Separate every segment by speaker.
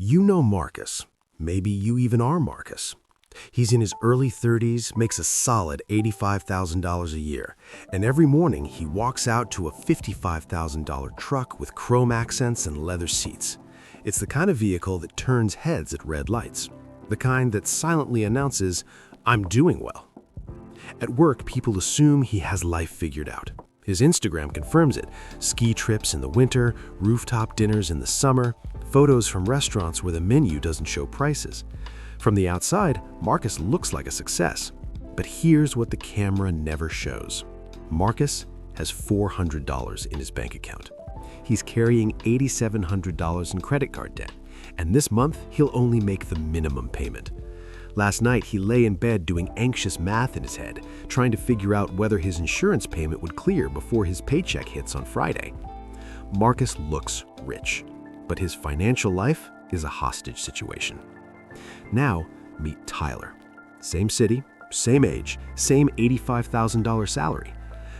Speaker 1: You know Marcus. Maybe you even are Marcus. He's in his early 30s, makes a solid $85,000 a year, and every morning he walks out to a $55,000 truck with chrome accents and leather seats. It's the kind of vehicle that turns heads at red lights, the kind that silently announces, "I'm doing well." At work, people assume he has life figured out. His Instagram confirms it. Ski trips in the winter, rooftop dinners in the summer, photos from restaurants where the menu doesn't show prices. From the outside, Marcus looks like a success. But here's what the camera never shows. Marcus has $400 in his bank account. He's carrying $8,700 in credit card debt, and this month he'll only make the minimum payment. Last night, he lay in bed doing anxious math in his head, trying to figure out whether his insurance payment would clear before his paycheck hits on Friday. Marcus looks rich, but his financial life is a hostage situation. Now, meet Tyler. Same city, same age, same $85,000 salary.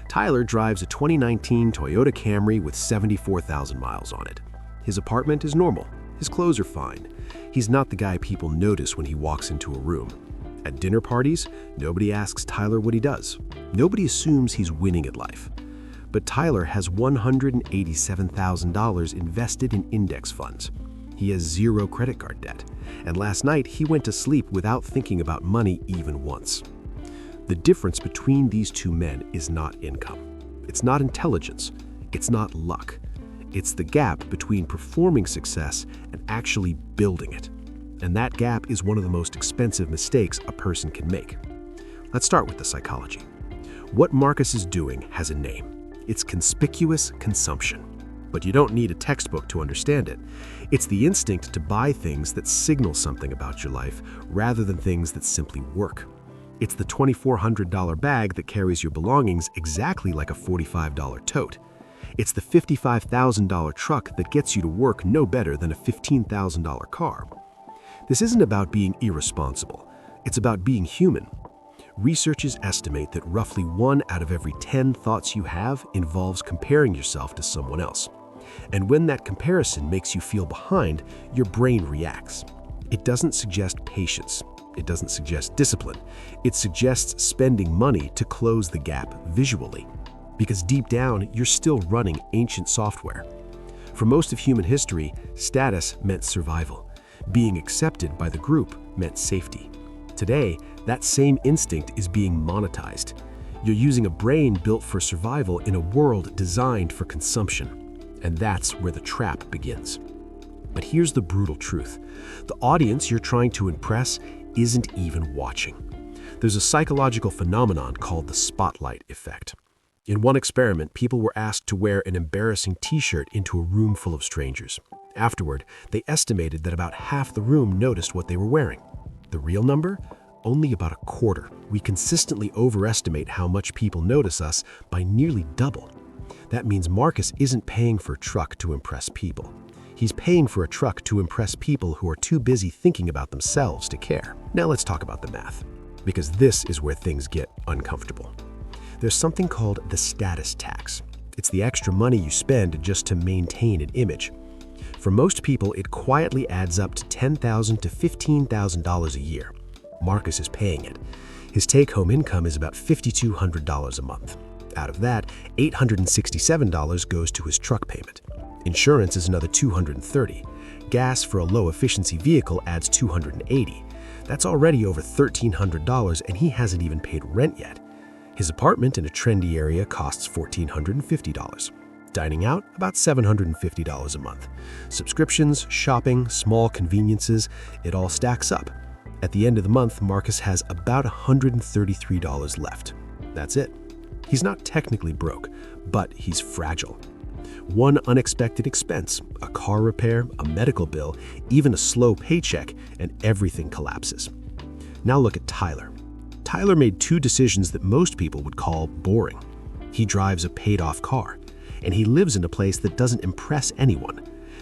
Speaker 1: Tyler drives a 2019 Toyota Camry with 74,000 miles on it. His apartment is normal. His clothes are fine. He's not the guy people notice when he walks into a room. At dinner parties, nobody asks Tyler what he does. Nobody assumes he's winning at life. But Tyler has $187,000 invested in index funds. He has zero credit card debt. And last night, he went to sleep without thinking about money even once. The difference between these two men is not income. It's not intelligence. It's not luck. It's the gap between performing success and actually building it. And that gap is one of the most expensive mistakes a person can make. Let's start with the psychology. What Marcus is doing has a name. It's conspicuous consumption. But you don't need a textbook to understand it. It's the instinct to buy things that signal something about your life rather than things that simply work. It's the $2,400 bag that carries your belongings exactly like a $45 tote. It's the $55,000 truck that gets you to work no better than a $15,000 car. This isn't about being irresponsible. It's about being human. Researchers estimate that roughly 1 out of every 10 thoughts you have involves comparing yourself to someone else. And when that comparison makes you feel behind, your brain reacts. It doesn't suggest patience. It doesn't suggest discipline. It suggests spending money to close the gap visually. Because deep down, you're still running ancient software. For most of human history, status meant survival. Being accepted by the group meant safety. Today, that same instinct is being monetized. You're using a brain built for survival in a world designed for consumption. And that's where the trap begins. But here's the brutal truth. The audience you're trying to impress isn't even watching. There's a psychological phenomenon called the spotlight effect. In one experiment, people were asked to wear an embarrassing t-shirt into a room full of strangers. Afterward, they estimated that about half the room noticed what they were wearing. The real number? Only about a quarter. We consistently overestimate how much people notice us by nearly double. That means Marcus isn't paying for a truck to impress people. He's paying for a truck to impress people who are too busy thinking about themselves to care. Now let's talk about the math, because this is where things get uncomfortable. There's something called the status tax. It's the extra money you spend just to maintain an image. For most people, it quietly adds up to $10,000 to $15,000 a year. Marcus is paying it. His take-home income is about $5,200 a month. Out of that, $867 goes to his truck payment. Insurance is another $230. Gas for a low-efficiency vehicle adds $280. That's already over $1,300, and he hasn't even paid rent yet. His apartment in a trendy area costs $1,450. Dining out, about $750 a month. Subscriptions, shopping, small conveniences, it all stacks up. At the end of the month, Marcus has about $133 left. That's it. He's not technically broke, but he's fragile. One unexpected expense, a car repair, a medical bill, even a slow paycheck, and everything collapses. Now look at Tyler. Tyler made 2 decisions that most people would call boring. He drives a paid-off car, and he lives in a place that doesn't impress anyone.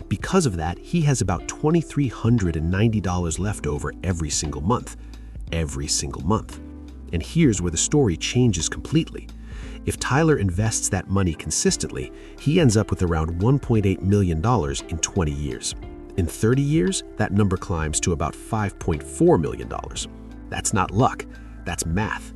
Speaker 1: Because of that, he has about $2,390 left over every single month. Every single month. And here's where the story changes completely. If Tyler invests that money consistently, he ends up with around $1.8 million in 20 years. In 30 years, that number climbs to about $5.4 million. That's not luck, that's math.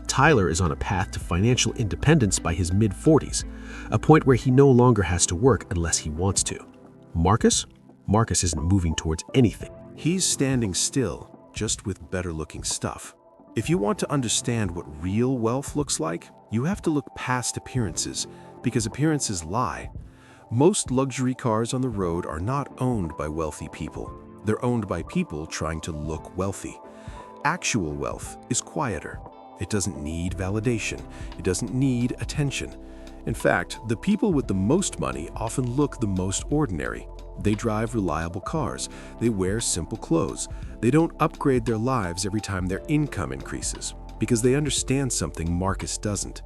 Speaker 1: Tyler is on a path to financial independence by his mid-40s, a point where he no longer has to work unless he wants to. Marcus? Marcus isn't moving towards anything.
Speaker 2: He's standing still, just with better-looking stuff. If you want to understand what real wealth looks like, you have to look past appearances, because appearances lie. Most luxury cars on the road are not owned by wealthy people. They're owned by people trying to look wealthy. Actual wealth is quieter. It doesn't need validation. It doesn't need attention. In fact, the people with the most money often look the most ordinary. They drive reliable cars. They wear simple clothes. They don't upgrade their lives every time their income increases, because they understand something Marcus doesn't.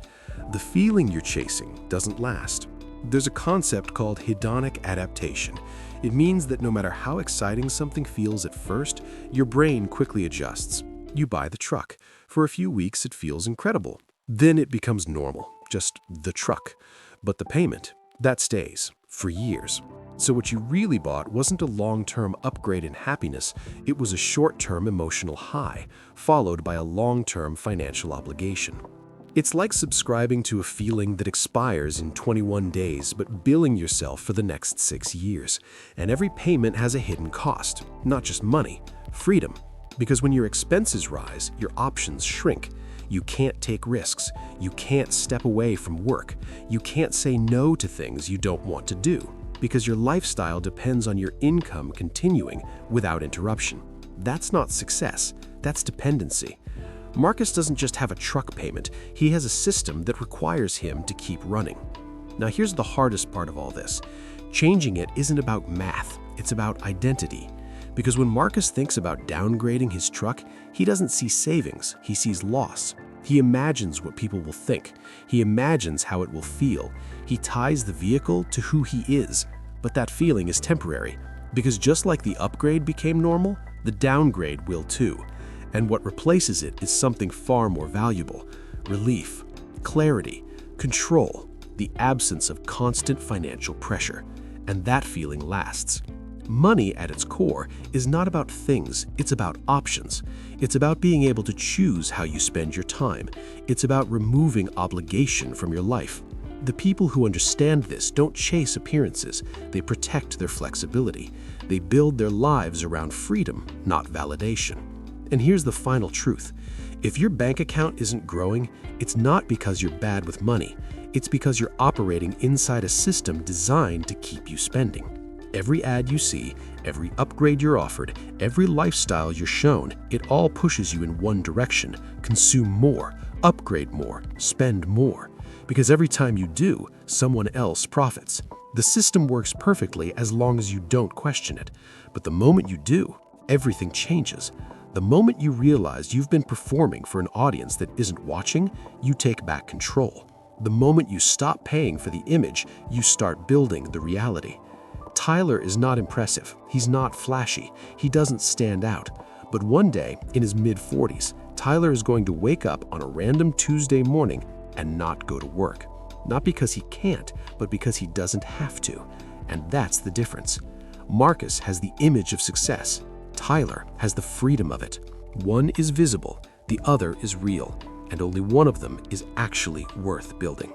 Speaker 2: The feeling you're chasing doesn't last. There's a concept called hedonic adaptation. It means that no matter how exciting something feels at first, your brain quickly adjusts. You buy the truck. For a few weeks, it feels incredible. Then it becomes normal, just the truck. But the payment, that stays for years. So what you really bought wasn't a long-term upgrade in happiness, it was a short-term emotional high, followed by a long-term financial obligation. It's like subscribing to a feeling that expires in 21 days but billing yourself for the next 6 years. And every payment has a hidden cost, not just money, freedom. Because when your expenses rise, your options shrink. You can't take risks. You can't step away from work. You can't say no to things you don't want to do, because your lifestyle depends on your income continuing without interruption. That's not success, that's dependency. Marcus doesn't just have a truck payment, he has a system that requires him to keep running. Now here's the hardest part of all this. Changing it isn't about math, it's about identity. Because when Marcus thinks about downgrading his truck, he doesn't see savings, he sees loss. He imagines what people will think. He imagines how it will feel. He ties the vehicle to who he is. But that feeling is temporary, because just like the upgrade became normal, the downgrade will too. And what replaces it is something far more valuable: relief, clarity, control, the absence of constant financial pressure. And that feeling lasts. Money at its core is not about things, it's about options. It's about being able to choose how you spend your time. It's about removing obligation from your life. The people who understand this don't chase appearances, they protect their flexibility. They build their lives around freedom, not validation. And here's the final truth. If your bank account isn't growing, it's not because you're bad with money. It's because you're operating inside a system designed to keep you spending. Every ad you see, every upgrade you're offered, every lifestyle you're shown, it all pushes you in one direction: consume more, upgrade more, spend more. Because every time you do, someone else profits. The system works perfectly as long as you don't question it. But the moment you do, everything changes. The moment you realize you've been performing for an audience that isn't watching, you take back control. The moment you stop paying for the image, you start building the reality. Tyler is not impressive. He's not flashy. He doesn't stand out. But one day, in his mid-40s, Tyler is going to wake up on a random Tuesday morning and not go to work. Not because he can't, but because he doesn't have to. And that's the difference. Marcus has the image of success. Tyler has the freedom of it. One is visible, the other is real, and only one of them is actually worth building.